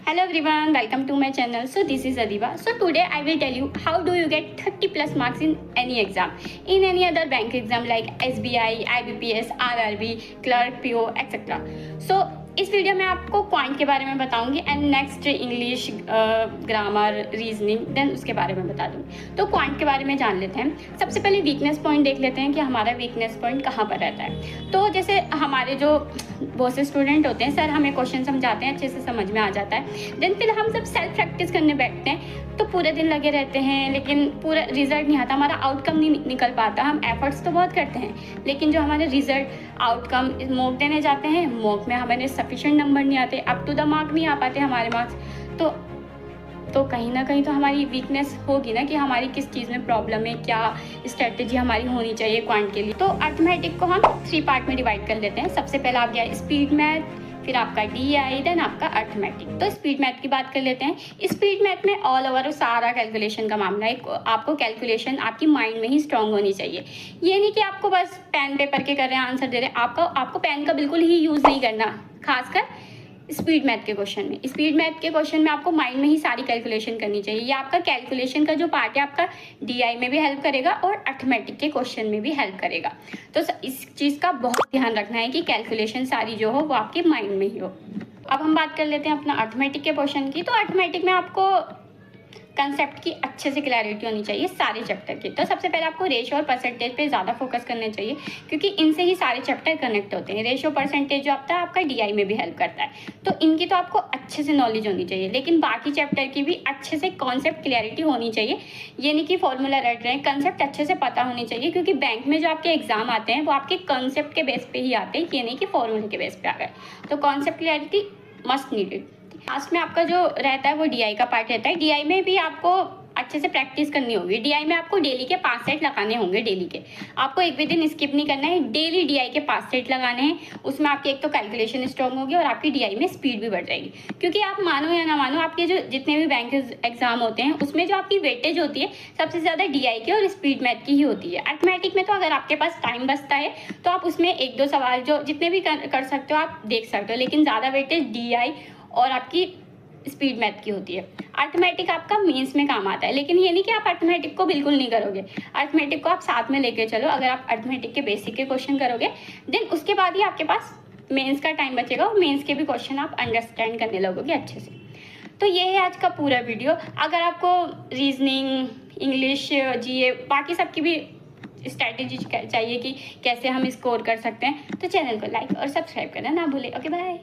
Hello everyone, welcome to my channel. So this is Adiba. So today I will tell you how do you get 30 plus marks in any exam, in any other bank exam like SBI, IBPS, RRB, Clerk, PO, etc. So इस video में आपको point के बारे में बताऊंगी and next English grammar reasoning then उसके बारे में बता दूंगी। तो पॉइंट के बारे में जान लेते हैं। सबसे पहले वीकनेस पॉइंट देख लेते हैं कि हमारा वीकनेस पॉइंट कहाँ पर रहता है। तो जैसे हमारे जो बहुत से स्टूडेंट होते हैं, सर हमें क्वेश्चन समझाते हैं, अच्छे से समझ में आ जाता है, देन फिर हम जब सेल्फ प्रैक्टिस करने बैठते हैं तो पूरे दिन लगे रहते हैं लेकिन पूरा रिजल्ट नहीं आता, हमारा आउटकम नहीं निकल पाता। हम एफर्ट्स तो बहुत करते हैं लेकिन जो हमारे रिजल्ट आउटकम मॉक देने जाते हैं, मॉक में हमारे सफिशिएंट नंबर नहीं आते, अप टू द मार्क नहीं आ पाते हमारे मार्क्स, तो कहीं ना कहीं तो हमारी वीकनेस होगी ना कि हमारी किस चीज़ में प्रॉब्लम है, क्या स्ट्रेटजी हमारी होनी चाहिए क्वांट के लिए। तो अर्थमेटिक को हम 3 पार्ट में डिवाइड कर लेते हैं। सबसे पहला आ गया स्पीड मैथ, फिर आपका DI, देन आपका अर्थमेटिक। तो स्पीड मैथ की बात कर लेते हैं। स्पीड मैथ में ऑल ओवर सारा कैलकुलेशन का मामला है। आपको कैलकुलेशन आपकी माइंड में ही स्ट्रांग होनी चाहिए। ये नहीं कि आपको बस पेन पेपर के कर रहे हैं, आंसर दे रहे हैं, आपको पेन का बिल्कुल ही यूज़ नहीं करना, खासकर स्पीड मैथ के क्वेश्चन में। स्पीड मैथ के क्वेश्चन में आपको माइंड में ही सारी कैलकुलेशन करनी चाहिए। ये आपका कैलकुलेशन का जो पार्ट है आपका DI में भी हेल्प करेगा और अर्थमेटिक के क्वेश्चन में भी हेल्प करेगा। तो इस चीज़ का बहुत ध्यान रखना है कि कैलकुलेशन सारी जो हो वो आपके माइंड में ही हो। अब हम बात कर लेते हैं अपना अर्थमेटिक के क्वेश्चन की। तो अर्थमेटिक में आपको कंसेप्ट की अच्छे से क्लैरिटी होनी चाहिए सारे चैप्टर की। तो सबसे पहले आपको रेशियो और परसेंटेज पे ज़्यादा फोकस करना चाहिए क्योंकि इनसे ही सारे चैप्टर कनेक्ट होते हैं। रेशियो परसेंटेज जो आता है आपका DI में भी हेल्प करता है, तो इनकी तो आपको अच्छे से नॉलेज होनी चाहिए, लेकिन बाकी चैप्टर की भी अच्छे से कॉन्सेप्ट क्लैरिटी होनी चाहिए। ये नहीं कि फॉर्मूला रट रहे हैं, कंसेप्ट अच्छे से पता होनी चाहिए क्योंकि बैंक में जो आपके एग्जाम आते हैं वो आपके कॉन्सेप्ट के बेस पे ही आते हैं, ये नहीं कि फॉर्मूले के बेस पे आ गए। तो concept clarity must needed. Last में आपका जो रहता है वो DI का पार्ट रहता है। DI में भी आपको अच्छे से प्रैक्टिस करनी होगी। DI में आपको डेली के 5 सेट लगाने होंगे, डेली के। आपको एक भी दिन स्किप नहीं करना है, डेली DI के 5 सेट लगाने हैं। उसमें आपकी एक तो कैलकुलेशन स्ट्रॉन्ग होगी और आपकी DI में स्पीड भी बढ़ जाएगी। क्योंकि आप मानो या ना मानो, आपके जो जितने भी बैंक एग्जाम होते हैं उसमें जो आपकी वेटेज होती है सबसे ज़्यादा DI की और स्पीड मैथ की ही होती है। अर्थमेटिक में तो अगर आपके पास टाइम बचता है तो आप उसमें 1-2 सवाल जो जितने भी कर सकते हो आप देख सकते हो, लेकिन ज़्यादा वेटेज DI और आपकी स्पीड मैथ की होती है। अर्थमेटिक आपका मेंस में काम आता है, लेकिन ये नहीं कि आप अर्थमेटिक को बिल्कुल नहीं करोगे। अर्थमेटिक को आप साथ में लेके चलो। अगर आप अर्थमेटिक के बेसिक के क्वेश्चन करोगे देन उसके बाद ही आपके पास मेंस का टाइम बचेगा और मेंस के भी क्वेश्चन आप अंडरस्टैंड करने लगोगे अच्छे से। तो ये है आज का पूरा वीडियो। अगर आपको रीजनिंग, इंग्लिश, GA बाकी सबकी भी स्ट्रैटेजी चाहिए कि कैसे हम स्कोर कर सकते हैं तो चैनल को लाइक और सब्सक्राइब करना ना भूलें। Okay bye.